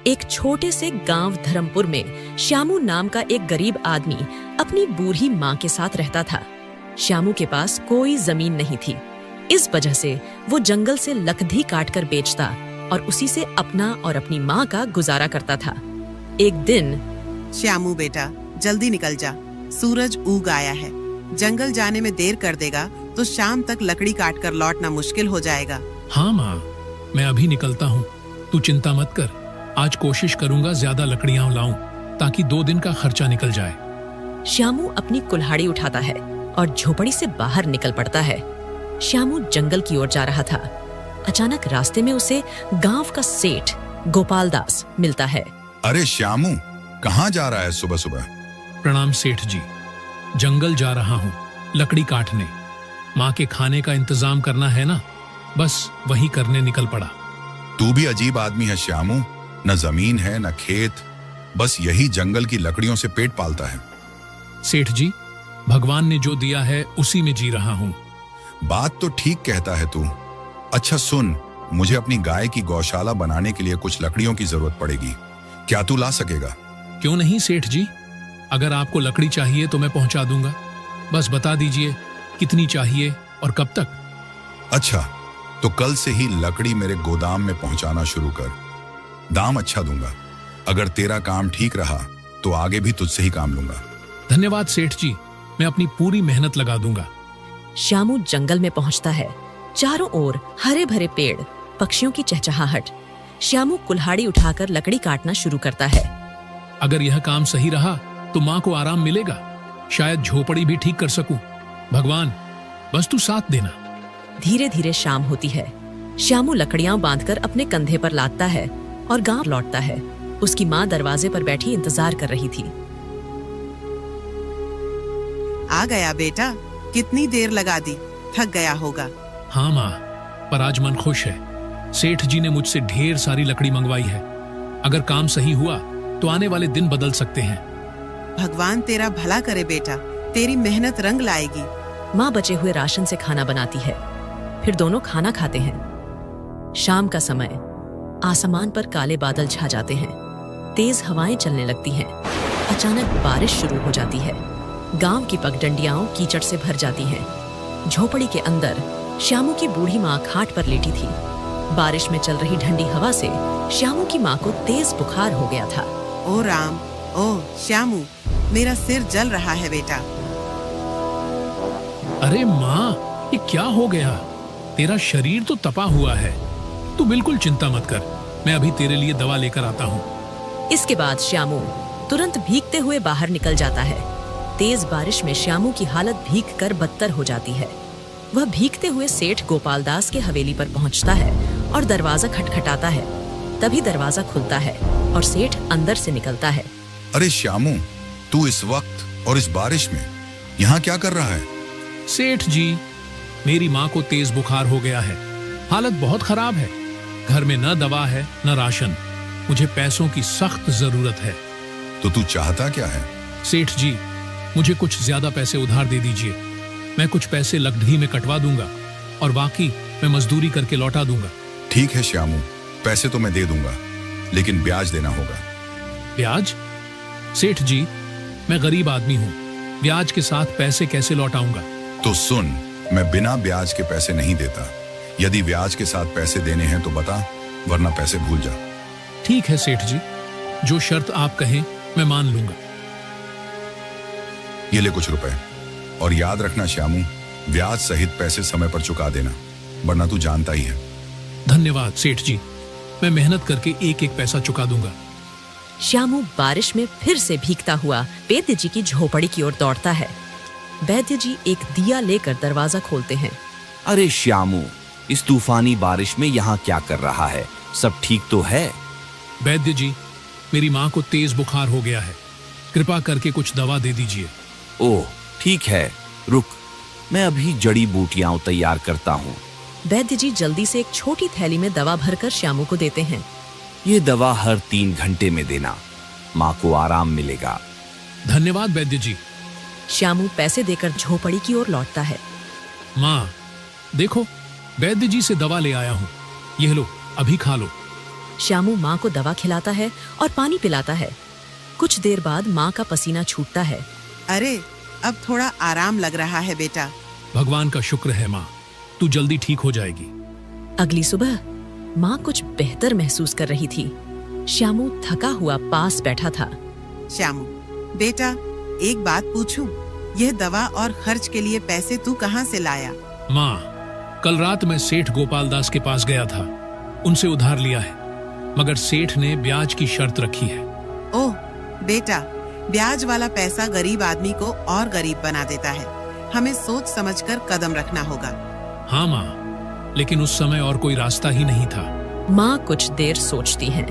एक छोटे से गांव धर्मपुर में श्यामू नाम का एक गरीब आदमी अपनी बूढ़ी माँ के साथ रहता था। श्यामू के पास कोई जमीन नहीं थी। इस वजह से वो जंगल से लकड़ी काटकर बेचता और उसी से अपना और अपनी माँ का गुजारा करता था। एक दिन, श्यामू बेटा, जल्दी निकल जा, सूरज उग आया है। जंगल जाने में देर कर देगा तो शाम तक लकड़ी काट कर लौटना मुश्किल हो जाएगा। हाँ माँ, मैं अभी निकलता हूँ, तू चिंता मत कर। आज कोशिश करूंगा ज्यादा लकड़ियां लाऊं ताकि 2 दिन का खर्चा निकल जाए। श्यामू अपनी कुल्हाड़ी उठाता है और झोपड़ी से बाहर निकल पड़ता है। श्यामू जंगल की ओर जा रहा था। अचानक रास्ते में उसे गांव का सेठ गोपाल दास मिलता है। अरे श्यामू, कहाँ जा रहा है सुबह सुबह? प्रणाम सेठ जी, जंगल जा रहा हूँ लकड़ी काटने। माँ के खाने का इंतजाम करना है ना, बस वही करने निकल पड़ा। तू भी अजीब आदमी है श्यामू, न जमीन है न खेत, बस यही जंगल की लकड़ियों से पेट पालता है। सेठ जी, भगवान ने जो दिया है उसी में जी रहा हूँ। बात तो ठीक कहता है तू। अच्छा सुन, मुझे अपनी गाय की गौशाला बनाने के लिए कुछ लकड़ियों की जरूरत पड़ेगी। क्या तू ला सकेगा? क्यों नहीं सेठ जी, अगर आपको लकड़ी चाहिए तो मैं पहुंचा दूंगा। बस बता दीजिए कितनी चाहिए और कब तक। अच्छा, तो कल से ही लकड़ी मेरे गोदाम में पहुंचाना शुरू कर। दाम अच्छा दूंगा। अगर तेरा काम ठीक रहा तो आगे भी तुझसे ही काम लूंगा। धन्यवाद सेठ जी, मैं अपनी पूरी मेहनत लगा दूंगा। श्यामू जंगल में पहुंचता है। चारों ओर हरे भरे पेड़, पक्षियों की चहचहाहट। श्यामू कुल्हाड़ी उठाकर लकड़ी काटना शुरू करता है। अगर यह काम सही रहा तो माँ को आराम मिलेगा, शायद झोपड़ी भी ठीक कर सकूं। भगवान, बस तू साथ देना। धीरे धीरे शाम होती है। श्यामू लकड़ियां बांधकर अपने कंधे पर लादता है और गांव लौटता है। उसकी माँ दरवाजे पर बैठी इंतजार कर रही थी। आ गया बेटा, कितनी देर लगा दी, थक गया होगा। हाँ माँ, पर आज मन खुश है। सेठ जी ने मुझसे ढेर सारी लकड़ी मंगवाई है। अगर काम सही हुआ तो आने वाले दिन बदल सकते हैं। भगवान तेरा भला करे बेटा, तेरी मेहनत रंग लाएगी। माँ बचे हुए राशन से खाना बनाती है। फिर दोनों खाना खाते हैं। शाम का समय, आसमान पर काले बादल छा जाते हैं। तेज हवाएं चलने लगती हैं। अचानक बारिश शुरू हो जाती है। गांव की पगडंडियां कीचड़ से भर जाती हैं। झोपड़ी के अंदर श्यामू की बूढ़ी माँ खाट पर लेटी थी। बारिश में चल रही ठंडी हवा से श्यामू की माँ को तेज बुखार हो गया था। ओ राम, ओ श्यामू, मेरा सिर जल रहा है बेटा। अरे माँ, ये क्या हो गया? तेरा शरीर तो तपा हुआ है। तू बिल्कुल चिंता मत कर, मैं अभी तेरे लिए दवा लेकर आता हूँ। इसके बाद श्यामू तुरंत भीगते हुए बाहर निकल जाता है। तेज बारिश में श्यामू की हालत भीगकर बदतर हो जाती है। वह भीगते हुए सेठ गोपाल दास के हवेली पर पहुंचता है और दरवाजा खटखटाता है। तभी दरवाजा खुलता है और सेठ अंदर से निकलता है। अरे श्यामू, तू इस वक्त और इस बारिश में यहाँ क्या कर रहा है? सेठ जी, मेरी माँ को तेज बुखार हो गया है। हालत बहुत खराब है। घर में न दवा है न राशन। मुझे पैसों की सख्त जरूरत है। तो तू चाहता क्या है? सेठ जी, मुझे कुछ ज्यादा पैसे उधार दे दीजिए। मैं कुछ पैसे लकड़ी में कटवा दूंगा और बाकी मैं मजदूरी करके लौटा दूंगा। ठीक है श्यामू, पैसे तो मैं दे दूंगा, लेकिन ब्याज देना होगा। ब्याज? सेठ जी, मैं गरीब आदमी हूँ, ब्याज के साथ पैसे कैसे लौटाऊंगा? तो सुन, मैं बिना ब्याज के पैसे नहीं देता। यदि ब्याज के साथ पैसे देने हैं तो बता, वरना पैसे भूल जा। ठीक है सेठ जी, जो शर्त आप कहें मैं मान लूंगा। ये ले कुछ रुपए, और याद रखना श्यामू, ब्याज सहित पैसे समय पर चुका देना, वरना तू जानता ही है। धन्यवाद सेठ जी, मैं मेहनत करके एक एक पैसा चुका दूंगा। श्यामू बारिश में फिर से भीगता हुआ वैद्य जी की झोपड़ी की ओर दौड़ता है। वैद्य जी एक दिया लेकर दरवाजा खोलते हैं। अरे श्यामू, इस तूफानी बारिश में यहाँ क्या कर रहा है? सब ठीक तो है? वैद्य जी, मेरी माँ को तेज बुखार हो गया है। कृपा करके कुछ दवा दे दीजिए। ओह ठीक है, रुक, मैं अभी जड़ी बूटियां तैयार करता हूँ। वैद्य जी जल्दी से एक छोटी थैली में दवा भरकर श्यामू को देते हैं। ये दवा हर 3 घंटे में देना, माँ को आराम मिलेगा। धन्यवाद वैद्य जी। श्यामू पैसे देकर झोपड़ी की ओर लौटता है। माँ देखो, वैद्य जी से दवा ले आया हूँ, यह लो, अभी खा लो। श्यामू माँ को दवा खिलाता है और पानी पिलाता है। कुछ देर बाद माँ का पसीना छूटता है। अरे अब थोड़ा आराम लग रहा है बेटा। भगवान का शुक्र है माँ, तू जल्दी ठीक हो जाएगी। अगली सुबह माँ कुछ बेहतर महसूस कर रही थी। श्यामू थका हुआ पास बैठा था। श्यामू बेटा, एक बात पूछूं? यह दवा और खर्च के लिए पैसे तू कहाँ से लाया? माँ, कल रात मैं सेठ गोपाल दास के पास गया था, उनसे उधार लिया है, मगर सेठ ने ब्याज की शर्त रखी है। ओह बेटा, ब्याज वाला पैसा गरीब आदमी को और गरीब बना देता है। हमें सोच समझकर कदम रखना होगा। हाँ माँ, लेकिन उस समय और कोई रास्ता ही नहीं था। माँ कुछ देर सोचती है।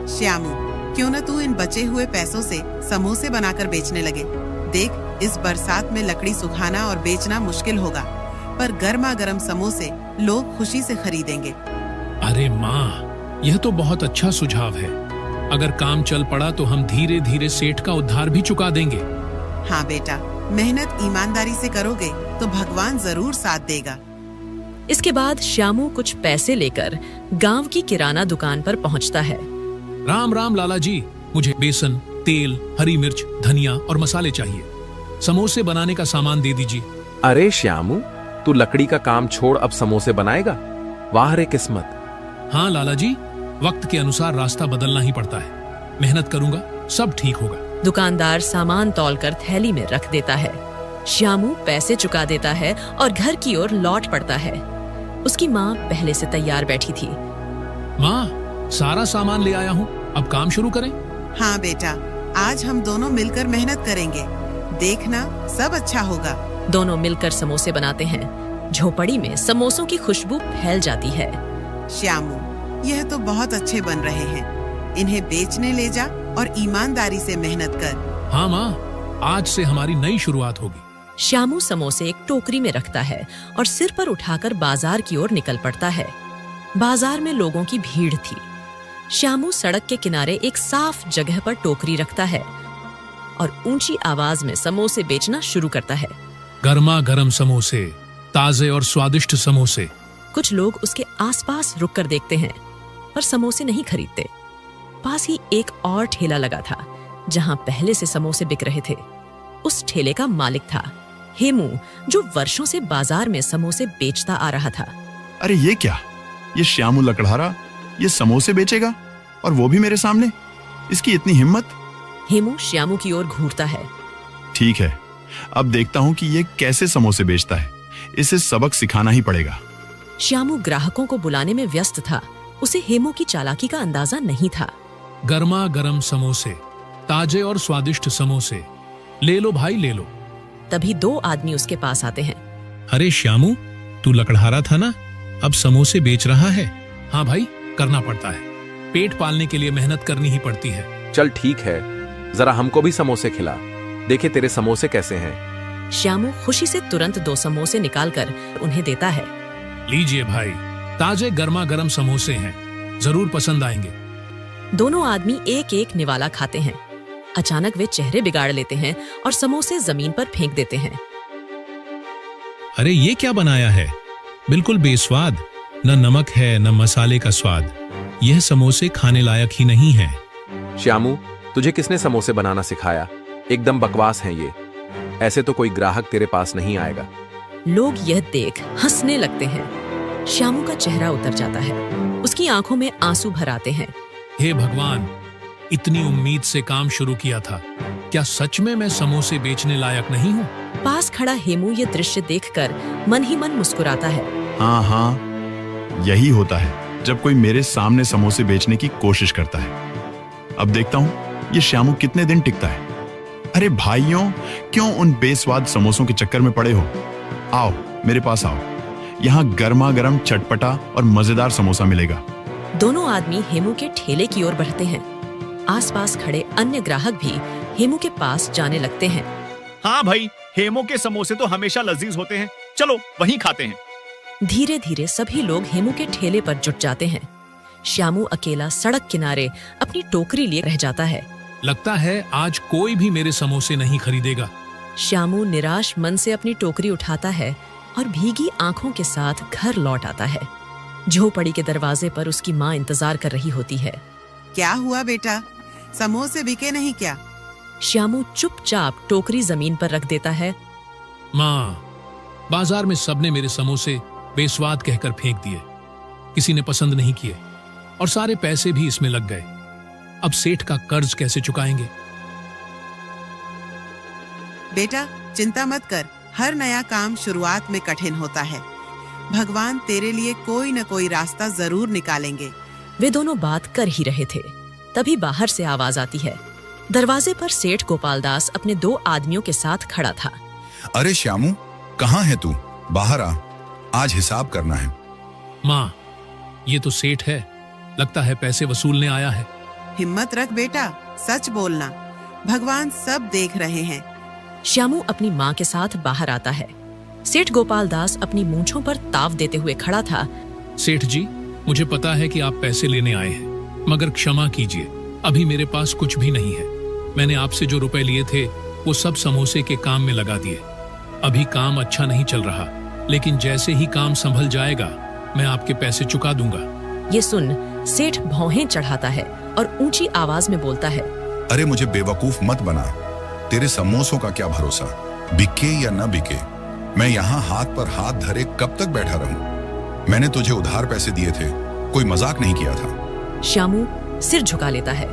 श्यामू, क्यों न तू इन बचे हुए पैसों से समोसे बनाकर बेचने लगे। देख, इस बरसात में लकड़ी सुखाना और बेचना मुश्किल होगा, पर गर्मा गर्म समोसे लोग खुशी से खरीदेंगे। अरे माँ, यह तो बहुत अच्छा सुझाव है। अगर काम चल पड़ा तो हम धीरे धीरे सेठ का उधार भी चुका देंगे। हाँ बेटा, मेहनत ईमानदारी से करोगे तो भगवान जरूर साथ देगा। इसके बाद श्यामू कुछ पैसे लेकर गांव की किराना दुकान पर पहुंचता है। राम राम लाला जी, मुझे बेसन, तेल, हरी मिर्च, धनिया और मसाले चाहिए। समोसे बनाने का सामान दे दीजिए। अरे श्यामू, तू लकड़ी का काम छोड़ अब समोसे बनाएगा? वाह रे किस्मत। हाँ लाला जी, वक्त के अनुसार रास्ता बदलना ही पड़ता है। मेहनत करूंगा, सब ठीक होगा। दुकानदार सामान तौलकर थैली में रख देता है। श्यामू पैसे चुका देता है और घर की ओर लौट पड़ता है। उसकी माँ पहले से तैयार बैठी थी। माँ, सारा सामान ले आया हूँ, अब काम शुरू करें। हाँ बेटा, आज हम दोनों मिलकर मेहनत करेंगे। देखना, सब अच्छा होगा। दोनों मिलकर समोसे बनाते हैं। झोपड़ी में समोसों की खुशबू फैल जाती है। श्यामू, यह तो बहुत अच्छे बन रहे हैं। इन्हें बेचने ले जा और ईमानदारी से मेहनत कर। हाँ माँ, आज से हमारी नई शुरुआत होगी। श्यामू समोसे एक टोकरी में रखता है और सिर पर उठाकर बाजार की ओर निकल पड़ता है। बाजार में लोगों की भीड़ थी। श्यामू सड़क के किनारे एक साफ जगह पर टोकरी रखता है और ऊंची आवाज में समोसे बेचना शुरू करता है। गर्मा गर्म समोसे, ताजे और स्वादिष्ट समोसे। कुछ लोग उसके आसपास रुककर देखते हैं पर समोसे नहीं खरीदते। पास ही एक और ठेला लगा था जहां पहले से समोसे बिक रहे थे। उस ठेले का मालिक था हेमू, जो वर्षों से बाजार में समोसे बेचता आ रहा था। अरे ये क्या? ये श्यामू लकड़हारा ये समोसे बेचेगा, और वो भी मेरे सामने? इसकी इतनी हिम्मत! हेमू श्यामू की ओर घूरता है। ठीक है, अब देखता हूँ कि ये कैसे समोसे बेचता है। इसे सबक सिखाना ही पड़ेगा। श्यामू ग्राहकों को बुलाने में व्यस्त था। उसे हेमू की चालाकी का अंदाजा नहीं था। गर्मा गर्म समोसे, ताजे और स्वादिष्ट समोसे, ले लो भाई ले लो। तभी दो आदमी उसके पास आते हैं। अरे श्यामू, तू लकड़हारा था ना, अब समोसे बेच रहा है? हाँ भाई, करना पड़ता है। पेट पालने के लिए मेहनत करनी ही पड़ती है। चल ठीक है, जरा हमको भी समोसे खिला, देखे तेरे समोसे कैसे हैं। श्यामू खुशी से तुरंत 2 समोसे निकालकर उन्हें देता है। लीजिए भाई, ताजे गर्मा गर्म समोसे हैं, जरूर पसंद आएंगे। दोनों आदमी एक एक निवाला खाते हैं। अचानक वे चेहरे बिगाड़ लेते हैं और समोसे जमीन पर फेंक देते हैं। अरे ये क्या बनाया है? बिल्कुल बेस्वाद, न नमक है न मसाले का स्वाद। यह समोसे खाने लायक ही नहीं है। श्यामू, तुझे किसने समोसे बनाना सिखाया? एकदम बकवास हैं ये। ऐसे तो कोई ग्राहक तेरे पास नहीं आएगा। लोग यह देख हंसने लगते हैं। श्यामू का चेहरा उतर जाता है। उसकी आंखों में आंसू भर आते हैं। हे भगवान, इतनी उम्मीद से काम शुरू किया था, क्या सच में मैं समोसे बेचने लायक नहीं हूँ? पास खड़ा हेमू ये दृश्य देखकर मन ही मन मुस्कुराता है। हाँ हाँ, यही होता है जब कोई मेरे सामने समोसे बेचने की कोशिश करता है। अब देखता हूँ ये श्यामू कितने दिन टिकता है। अरे भाइयों, क्यों उन बेस्वाद समोसों के चक्कर में पड़े हो? आओ मेरे पास आओ, यहाँ गर्मा गर्म चटपटा और मजेदार समोसा मिलेगा। दोनों आदमी हेमू के ठेले की ओर बढ़ते हैं। आसपास खड़े अन्य ग्राहक भी हेमू के पास जाने लगते हैं। हाँ भाई, हेमू के समोसे तो हमेशा लजीज होते हैं, चलो वहीं खाते हैं। धीरे धीरे सभी लोग हेमू के ठेले पर जुट जाते हैं। श्यामू अकेला सड़क किनारे अपनी टोकरी लिए रह जाता है। लगता है आज कोई भी मेरे समोसे नहीं खरीदेगा। श्यामू निराश मन से अपनी टोकरी उठाता है और भीगी आंखों के साथ घर लौट आता है। झोपड़ी के दरवाजे पर उसकी माँ इंतजार कर रही होती है। क्या हुआ बेटा, समोसे बिके नहीं क्या? श्यामू चुपचाप टोकरी जमीन पर रख देता है। माँ, बाजार में सबने मेरे समोसे बेस्वाद कहकर फेंक दिए, किसी ने पसंद नहीं किए और सारे पैसे भी इसमें लग गए। अब सेठ का कर्ज कैसे चुकाएंगे? बेटा चिंता मत कर, हर नया काम शुरुआत में कठिन होता है। भगवान तेरे लिए कोई न कोई रास्ता जरूर निकालेंगे। वे दोनों बात कर ही रहे थे, तभी बाहर से आवाज आती है। दरवाजे पर सेठ गोपालदास अपने 2 आदमियों के साथ खड़ा था। अरे श्यामू, कहाँ है तू? बाहर आ, आज हिसाब करना है। माँ, ये तो सेठ है, लगता है पैसे वसूलने आया है। हिम्मत रख बेटा, सच बोलना, भगवान सब देख रहे हैं। श्यामू अपनी माँ के साथ बाहर आता है। सेठ गोपालदास अपनी मूंछों पर ताव देते हुए खड़ा था। सेठ जी, मुझे पता है कि आप पैसे लेने आए हैं, मगर क्षमा कीजिए, अभी मेरे पास कुछ भी नहीं है। मैंने आपसे जो रुपए लिए थे वो सब समोसे के काम में लगा दिए। अभी काम अच्छा नहीं चल रहा, लेकिन जैसे ही काम संभल जाएगा मैं आपके पैसे चुका दूंगा। ये सुन सेठ भौहें चढ़ाता है और ऊंची आवाज में बोलता है। अरे मुझे बेवकूफ मत बना, तेरे समोसों का क्या भरोसा, बिके या न बिके। मैं यहाँ हाथ पर हाथ धरे कब तक बैठा रहूं? मैंने तुझे उधार पैसे दिए थे, कोई मजाक नहीं किया था। श्यामू सिर झुका लेता है।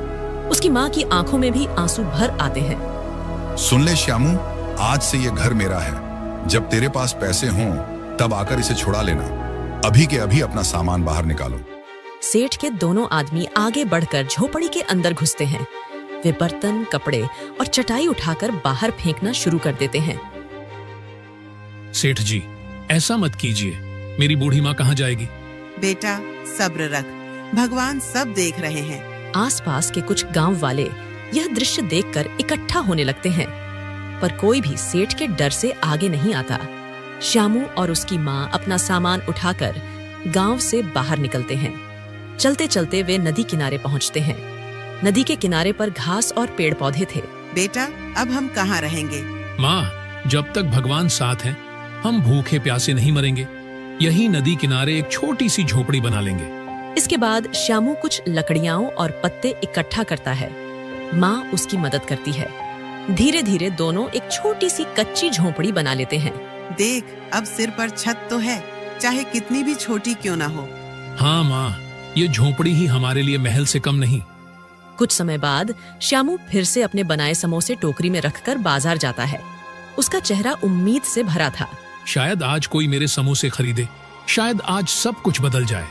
उसकी माँ की आंखों में भी आंसू भर आते हैं। सुन ले श्यामू, आज से ये घर मेरा है। जब तेरे पास पैसे हों तब आकर इसे छुड़ा लेना। अभी के अभी अपना सामान बाहर निकालो। सेठ के दोनों आदमी आगे बढ़कर झोपड़ी के अंदर घुसते हैं। वे बर्तन, कपड़े और चटाई उठाकर बाहर फेंकना शुरू कर देते हैं। सेठ जी, ऐसा मत कीजिए, मेरी बूढ़ी माँ कहाँ जाएगी? बेटा सब्र रख, भगवान सब देख रहे हैं। आसपास के कुछ गांव वाले यह दृश्य देखकर इकट्ठा होने लगते हैं, पर कोई भी सेठ के डर से आगे नहीं आता। श्यामू और उसकी माँ अपना सामान उठाकर गांव से बाहर निकलते हैं। चलते चलते वे नदी किनारे पहुंचते हैं। नदी के किनारे पर घास और पेड़ पौधे थे। बेटा अब हम कहाँ रहेंगे? माँ, जब तक भगवान साथ हैं, हम भूखे प्यासे नहीं मरेंगे। यही नदी किनारे एक छोटी सी झोपड़ी बना लेंगे। इसके बाद श्यामू कुछ लकड़ियां और पत्ते इकट्ठा करता है। माँ उसकी मदद करती है। धीरे धीरे दोनों एक छोटी सी कच्ची झोपड़ी बना लेते हैं। देख, अब सिर पर छत तो है, चाहे कितनी भी छोटी क्यों ना हो। हाँ माँ, ये झोपड़ी ही हमारे लिए महल से कम नहीं। कुछ समय बाद श्यामू फिर से अपने बनाए समोसे टोकरी में रखकर बाजार जाता है। उसका चेहरा उम्मीद से भरा था। शायद आज कोई मेरे समोसे खरीदे, शायद आज सब कुछ बदल जाए।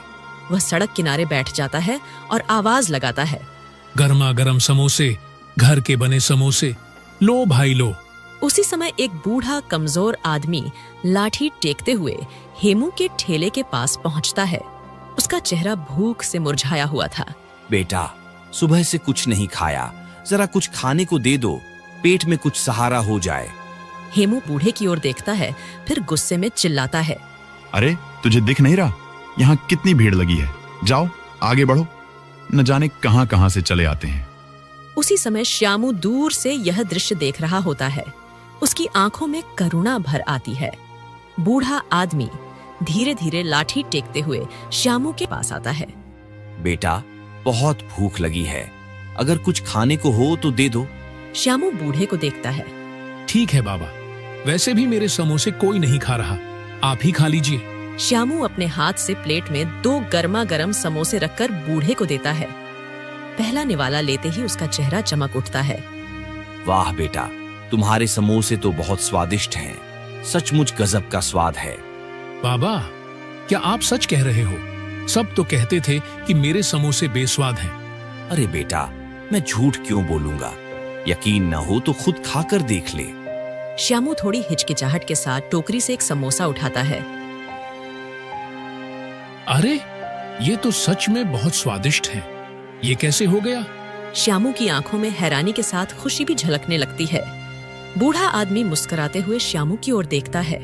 वह सड़क किनारे बैठ जाता है और आवाज लगाता है। गर्मा गर्म समोसे, घर के बने समोसे, लो भाई लो। उसी समय एक बूढ़ा कमजोर आदमी लाठी टेकते हुए हेमू के ठेले के पास पहुंचता है। उसका चेहरा भूख से मुरझाया हुआ था। बेटा, सुबह से कुछ नहीं खाया, जरा कुछ खाने को दे दो, पेट में कुछ सहारा हो जाए। हेमू बूढ़े की ओर देखता है, फिर गुस्से में चिल्लाता है। अरे तुझे दिख नहीं रहा यहाँ कितनी भीड़ लगी है? जाओ आगे बढ़ो, न जाने कहां कहां से चले आते हैं। उसी समय श्यामू दूर से यह दृश्य देख रहा होता है। उसकी आंखों में करुणा भर आती है। बूढ़ा आदमी धीरे धीरे लाठी टेकते हुए श्यामू के पास आता है। बेटा, बहुत भूख लगी है, अगर कुछ खाने को हो तो दे दो। श्यामू बूढ़े को देखता है। ठीक है बाबा, वैसे भी मेरे समोसे कोई नहीं खा रहा, आप ही खा लीजिए। श्यामू अपने हाथ से प्लेट में 2 गर्मा गर्म समोसे रखकर बूढ़े को देता है। पहला निवाला लेते ही उसका चेहरा चमक उठता है। वाह बेटा, तुम्हारे समोसे तो बहुत स्वादिष्ट हैं, सचमुच गजब का स्वाद है। बाबा, क्या आप सच कह रहे हो? सब तो कहते थे कि मेरे समोसे बेस्वाद हैं। अरे बेटा, मैं झूठ क्यों बोलूंगा? यकीन न हो तो खुद खाकर देख ले। श्यामू थोड़ी हिचकिचाहट के साथ टोकरी से एक समोसा उठाता है। अरे, ये तो सच में बहुत स्वादिष्ट है। ये कैसे हो गया? श्यामू की आंखों में हैरानी के साथ खुशी भी झलकने लगती है। बूढ़ा आदमी मुस्कुराते हुए श्यामू की ओर देखता है।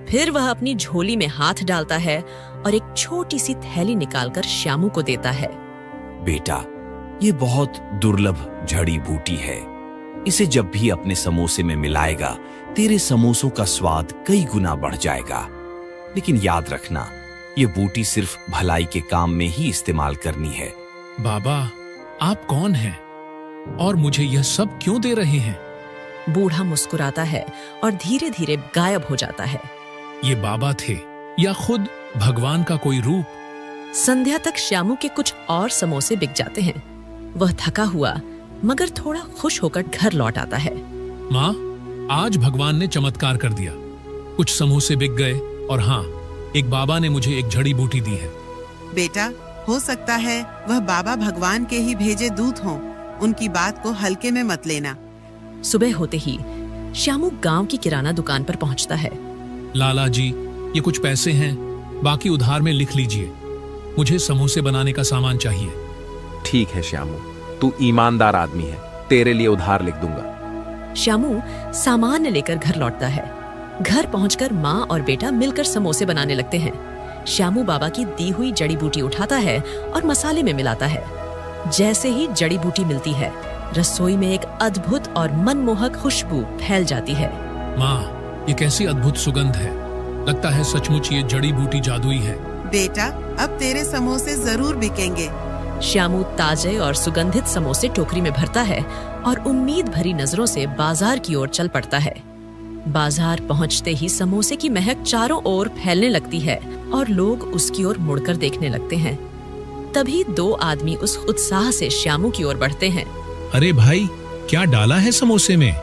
फिर वह अपनी झोली में हाथ डालता है और एक छोटी सी थैली निकालकर श्यामू को देता है। बेटा, ये बहुत दुर्लभ जड़ी बूटी है। इसे जब भी अपने समोसे में मिलाएगा, तेरे समोसों का स्वाद कई गुना बढ़ जाएगा। लेकिन याद रखना, ये बूटी सिर्फ भलाई के काम में ही इस्तेमाल करनी है। बाबा, आप कौन हैं और मुझे यह सब क्यों दे रहे हैं? बूढ़ा मुस्कुराता है और धीरे धीरे गायब हो जाता है। ये बाबा थे या खुद भगवान का कोई रूप? संध्या तक श्यामू के कुछ और समोसे बिक जाते हैं। वह थका हुआ मगर थोड़ा खुश होकर घर लौट आता है। माँ, आज भगवान ने चमत्कार कर दिया। कुछ समोसे बिक गए और हाँ, एक बाबा ने मुझे एक जड़ी बूटी दी है। बेटा, हो सकता है वह बाबा भगवान के ही भेजे दूत हों। उनकी बात को हल्के में मत लेना। सुबह होते ही श्यामू गांव की किराना दुकान पर पहुंचता है। लाला जी, ये कुछ पैसे हैं, बाकी उधार में लिख लीजिए। मुझे समोसे बनाने का सामान चाहिए। ठीक है श्यामू, तू ईमानदार आदमी है, तेरे लिए उधार लिख दूंगा। श्यामू सामान लेकर घर लौटता है। घर पहुंचकर माँ और बेटा मिलकर समोसे बनाने लगते हैं। श्यामू बाबा की दी हुई जड़ी बूटी उठाता है और मसाले में मिलाता है। जैसे ही जड़ी बूटी मिलती है, रसोई में एक अद्भुत और मनमोहक खुशबू फैल जाती है। माँ, ये कैसी अद्भुत सुगंध है। लगता है सचमुच ये जड़ी बूटी जादुई है। बेटा, अब तेरे समोसे जरूर बिकेंगे। श्यामू ताजे और सुगंधित समोसे टोकरी में भरता है और उम्मीद भरी नजरों से बाजार की ओर चल पड़ता है। बाजार पहुंचते ही समोसे की महक चारों ओर फैलने लगती है और लोग उसकी ओर मुड़कर देखने लगते हैं। तभी दो आदमी उस उत्साह से श्यामू की ओर बढ़ते हैं। अरे भाई, क्या डाला है समोसे में?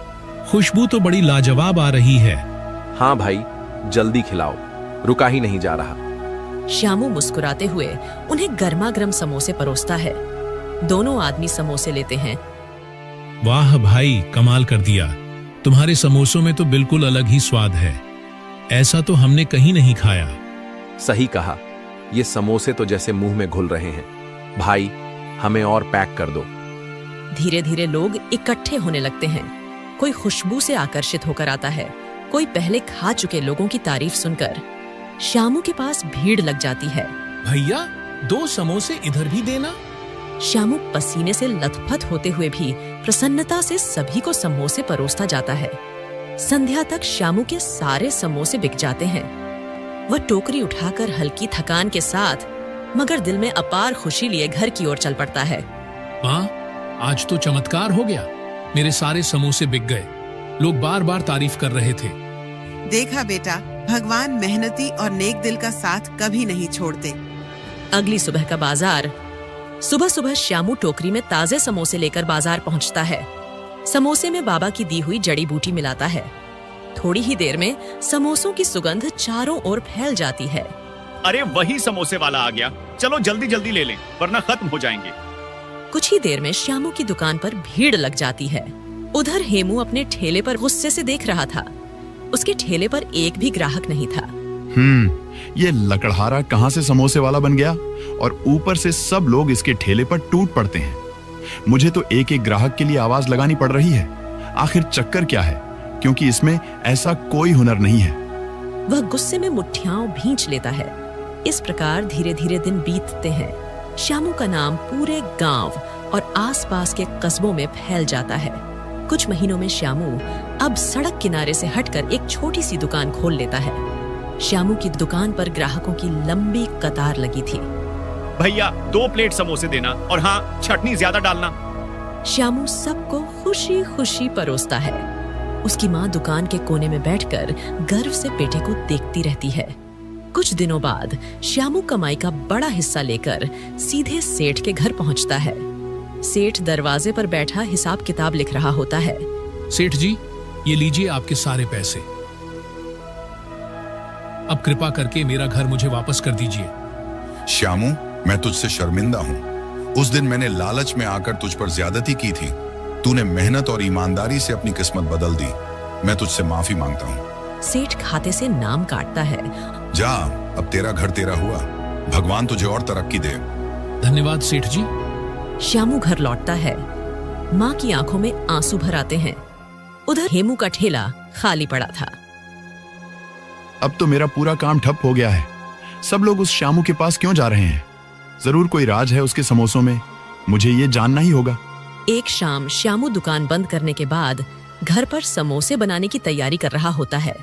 खुशबू तो बड़ी लाजवाब आ रही है। हाँ भाई, जल्दी खिलाओ, रुका ही नहीं जा रहा। श्यामू मुस्कुराते हुए उन्हें गर्मा गर्म समोसे परोसता है। दोनों आदमी समोसे लेते हैं। वाह भाई, कमाल कर दिया। तुम्हारे समोसों में तो बिल्कुल अलग ही स्वाद है। ऐसा तो हमने कहीं नहीं खाया। सही कहा, ये समोसे तो जैसे मुंह में घुल रहे हैं। भाई, हमें और पैक कर दो। धीरे धीरे लोग इकट्ठे होने लगते हैं। कोई खुशबू से आकर्षित होकर आता है, कोई पहले खा चुके लोगों की तारीफ सुनकर। श्यामू के पास भीड़ लग जाती है। भैया, 2 समोसे इधर भी देना। श्यामू पसीने से लथपथ होते हुए भी प्रसन्नता से सभी को समोसे परोसता जाता है। संध्या तक श्यामू के सारे समोसे बिक जाते हैं। वह टोकरी उठाकर हल्की थकान के साथ मगर दिल में अपार खुशी लिए घर की ओर चल पड़ता है। माँ, आज तो चमत्कार हो गया। मेरे सारे समोसे बिक गए। लोग बार बार तारीफ कर रहे थे। देखा बेटा, भगवान मेहनती और नेक दिल का साथ कभी नहीं छोड़ते। अगली सुबह का बाजार। सुबह सुबह श्यामू टोकरी में ताजे समोसे लेकर बाजार पहुंचता है। समोसे में बाबा की दी हुई जड़ी बूटी मिलाता है। थोड़ी ही देर में समोसों की सुगंध चारों ओर फैल जाती है। अरे वही समोसे वाला आ गया, चलो जल्दी जल्दी ले लें वरना खत्म हो जाएंगे। कुछ ही देर में श्यामू की दुकान पर भीड़ लग जाती है। उधर हेमू अपने ठेले पर गुस्से से देख रहा था। उसके ठेले पर एक भी ग्राहक नहीं था। ये लकड़हारा कहाँ से समोसे वाला बन गया और ऊपर से सब लोग इसके ठेले पर टूट पड़ते हैं। मुझे तो एक एक ग्राहक के लिए आवाज लगानी पड़ रही है। आखिर चक्कर क्या है, क्योंकि इसमें ऐसा कोई हुनर नहीं है। वह गुस्से में मुट्ठियां भींच लेता है। इस प्रकार धीरे धीरे दिन बीतते हैं। श्यामू का नाम पूरे गांव और आसपास के कस्बों में फैल जाता है। कुछ महीनों में श्यामू अब सड़क किनारे से हटकर एक छोटी सी दुकान खोल लेता है। श्यामू की दुकान पर ग्राहकों की लंबी कतार लगी थी। भैया 2 प्लेट समोसे देना और हाँ, चटनी ज्यादा डालना। श्यामू सबको खुशी खुशी परोसता है। उसकी माँ दुकान के कोने में बैठकर गर्व से बेटे को देखती रहती है। कुछ दिनों बाद श्यामू कमाई का बड़ा हिस्सा लेकर सीधे सेठ के घर पहुंचता है। सेठ दरवाजे पर बैठा हिसाब किताब लिख रहा होता है। सेठ जी, ये लीजिए आपके सारे पैसे। अब कृपा करके मेरा घर मुझे वापस कर दीजिए। श्यामू, मैं तुझसे शर्मिंदा हूँ। उस दिन मैंने लालच में आकर तुझ पर ज्यादती की थी। तूने मेहनत और ईमानदारी से अपनी किस्मत बदल दी। मैं तुझसे माफी मांगता हूँ। सेठ खाते से नाम काटता है। जा, अब तेरा घर तेरा हुआ। भगवान तुझे और तरक्की दे। धन्यवाद सेठ जी। श्यामू घर लौटता है। माँ की आंखों में आंसू भर आते हैं। उधर हेमू का ठेला खाली पड़ा था। अब तो मेरा पूरा काम ठप हो गया है। सब लोग उस श्यामू के पास क्यों जा रहे हैं? जरूर कोई राज है उसके समोसों में। मुझे ये जानना ही होगा। एक शाम श्यामू दुकान बंद करने के बाद घर पर समोसे बनाने की तैयारी कर रहा होता है।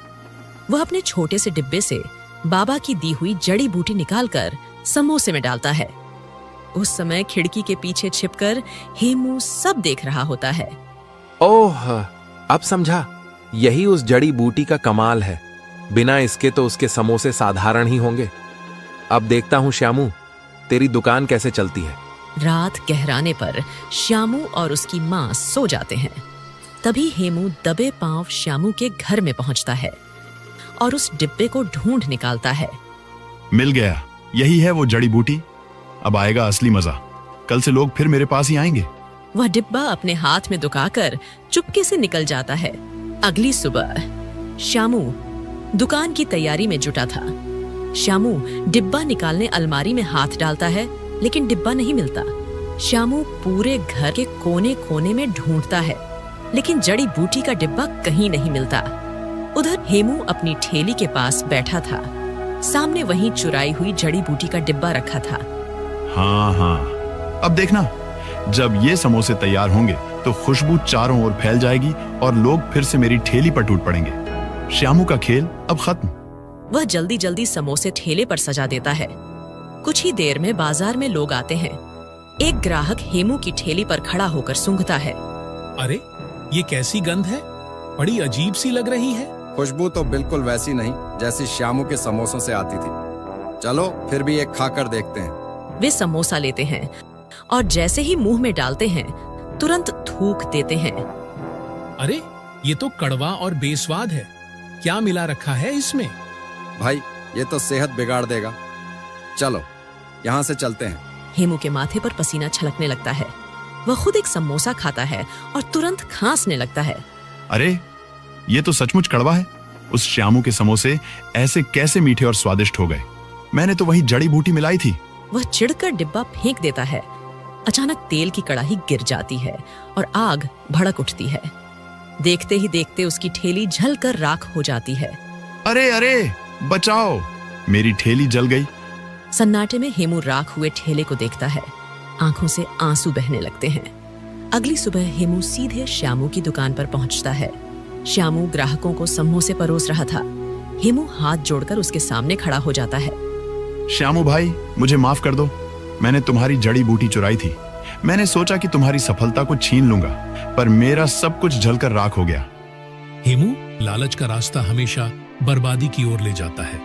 वह अपने छोटे से डिब्बे से बाबा की दी हुई जड़ी बूटी निकालकर समोसे में डालता है। उस समय खिड़की के पीछे छिपकर हेमू सब देख रहा होता है। ओह, अब समझा, यही उस जड़ी बूटी का कमाल है। बिना इसके तो उसके समोसे साधारण ही होंगे। अब देखता हूं श्यामू, तेरी दुकान कैसे चलती है। रात गहराने पर श्यामू और उसकी माँ सो जाते हैं। तभी हेमू दबे पांव श्यामू के घर में पहुंचता है और उस डिब्बे को ढूंढ निकालता है। मिल गया, यही है वो जड़ी बूटी। अब आएगा असली मजा। कल से लोग फिर मेरे पास ही आएंगे। वह डिब्बा अपने हाथ में दुकाकर चुपके से निकल जाता है। अगली सुबह श्यामू दुकान की तैयारी में जुटा था। श्यामू डिब्बा निकालने अलमारी में हाथ डालता है, लेकिन डिब्बा नहीं मिलता। श्यामू पूरे घर के कोने कोने में ढूंढता है, लेकिन जड़ी बूटी का डिब्बा कहीं नहीं मिलता। उधर हेमू अपनी ठेली के पास बैठा था। सामने वहीं चुराई हुई जड़ी बूटी का डिब्बा रखा था। हाँ, अब देखना, जब ये समोसे तैयार होंगे तो खुशबू चारों ओर फैल जाएगी और लोग फिर से मेरी ठेली पर टूट पड़ेंगे। श्यामू का खेल अब खत्म। वह जल्दी जल्दी समोसे ठेले पर सजा देता है। कुछ ही देर में बाजार में लोग आते हैं। एक ग्राहक हेमू की ठेली पर खड़ा होकर सूंघता है। अरे, ये कैसी गंध है? बड़ी अजीब सी लग रही है। खुशबू तो बिल्कुल वैसी नहीं जैसी श्यामू के समोसों से आती थी। चलो फिर भी एक खाकर देखते हैं। वे समोसा लेते हैं और जैसे ही मुंह में डालते हैं तुरंत थूक देते हैं। अरे, ये तो कड़वा और बेस्वाद है। क्या मिला रखा है इसमें? भाई, ये तो सेहत बिगाड़ देगा। चलो यहाँ से चलते हैं। हेमू के माथे पर पसीना छलकने लगता है। वह खुद एक समोसा खाता है और तुरंत खांसने लगता है। अरे, ये तो सचमुच कड़वा है। उस श्यामू के समोसे ऐसे कैसे मीठे और स्वादिष्ट हो गए? मैंने तो वही जड़ी बूटी मिलाई थी। वह चिढ़कर डिब्बा फेंक देता है। अचानक तेल की कड़ाही गिर जाती है और आग भड़क उठती है। देखते ही देखते उसकी ठेली जलकर राख हो जाती है। अरे अरे, बचाओ, मेरी ठेली जल गई। सन्नाटे में हेमू राख हुए ठेले को देखता है। आंखों से आंसू बहने लगते हैं। अगली सुबह हेमू सीधे श्यामू की दुकान पर पहुंचता है। श्यामू ग्राहकों को समोसे परोस रहा था। हेमू हाथ जोड़कर उसके सामने खड़ा हो जाता है। श्यामू भाई, मुझे माफ कर दो। मैंने तुम्हारी जड़ी बूटी चुराई थी। मैंने सोचा कि तुम्हारी सफलता को छीन लूंगा, पर मेरा सब कुछ जलकर राख हो गया। हेमू, लालच का रास्ता हमेशा बर्बादी की ओर ले जाता है।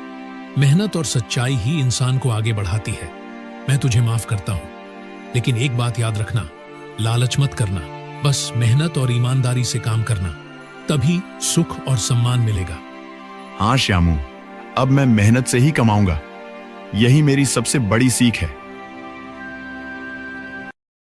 मेहनत और सच्चाई ही इंसान को आगे बढ़ाती है। मैं तुझे माफ करता हूँ, लेकिन एक बात याद रखना, लालच मत करना। बस मेहनत और ईमानदारी से काम करना, तभी सुख और सम्मान मिलेगा। हाँ श्यामू, अब मैं मेहनत से ही कमाऊंगा। यही मेरी सबसे बड़ी सीख है।